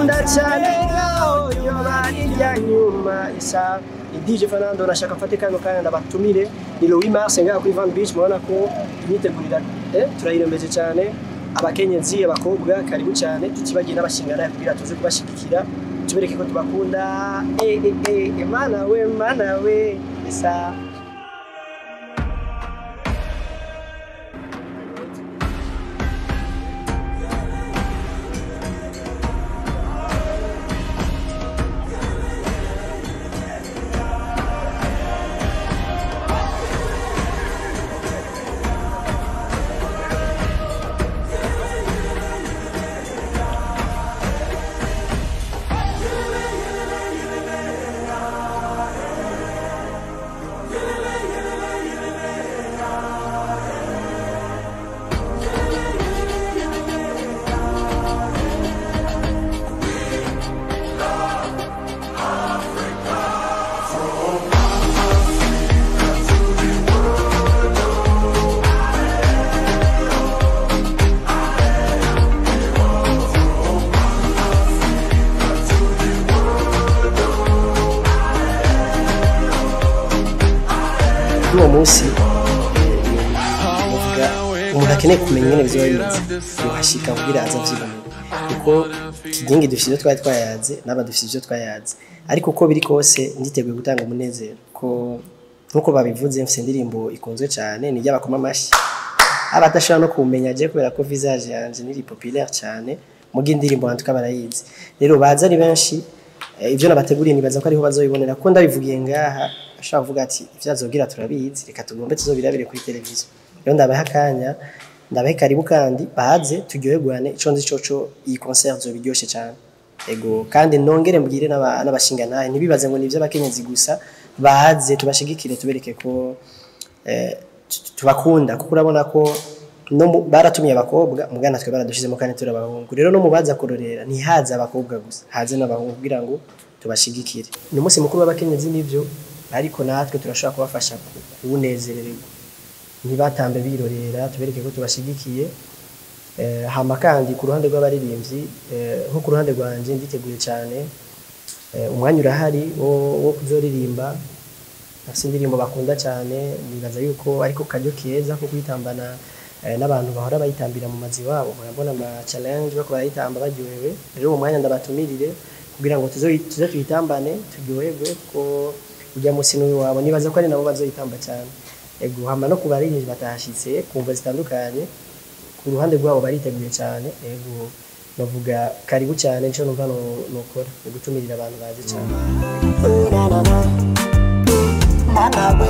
ndagukunda cyane ngaho yoba irya nyuma isa DJ Fernando nashaka mfate kano kandi ndabatumire ni le 8 mars ngaho kuri Van Beach mubona ko imyitegurira turayirembeje cyane abakenyezi abakobwa karibu cyane tutibagiye n'abashingana kugira tuze kubashigikira tubereke ko tubakunda mana we isa uwo munsi umuntu akeneye kumenya ingene bizoba bimeze yohashika kugira aza avyibonera kuko kigingi dufite ivyo twari twayaze n'aba dufite ivyo twayaze ariko uko biri kose nditeguye gutanga umunezero ko nkuko babivuze mfite indirimbo ikunzwe cyane ni y'abakoma amashi abatashaka no kumenya je kubera ko visage yanje ni populaire cyane mugi indirimbo bantu kabarayizi rero baza ari benshi ivyo nabateguriye nibaza ko ariho bazoyibonera ko ndabivugiye ngaha ashaka kuvuga ati ivyazogira turabizi reka tugombe tuzobirabire kuri televiziyo rero ndabaha akanya ndabahe karibu kandi baze turyoherwane ico nzi coco iyi concert zo biryoshe cyane ego kandi nongere mbwire n'abashinga naye nibibaze ngo nivyo abakenyezi gusa baze tubashigikire tubereke ko tubakunda kuko urabona ko no baratumiye abakobwa mugana twe baradushizemo kandi turabahungu rero no mubaza kurorera ntihaza abakobwa gusa haze n'abahungu kugira ngo tubashigikire ni umunsi mukuru w'abakenyezi nivyo ariko natwe turashaka kubafasha kubunezererwa ntibatambe birorera tubereke ko tubashigikiye hama kandi ku ruhande rw'abaririmbyi nko ku ruhande rwanje nditeguye cyane umwanya urahari wo kuzoririmba afite indirimbo bakunda cyane nibaza yuko ariko karyo keza ko kwitambana n'abantu bahora bayitambira mu mazi wabo murabona ama challenge bako bayitamba baryohewe rero uwo mwanya ndabatumirire kugira ngo tuze tuyitambane turyoherwe ko ujya musi n'uyu wabo nibaza ko ari nabo bazoyitamba cyane ego hama no kubaririmbyi batashitse kumva zitandukanye ku ruhande rwabo bariteguye cyane ego bavuga karibu cyane cyo numva nokora gutumirira abantu baje cyane mana we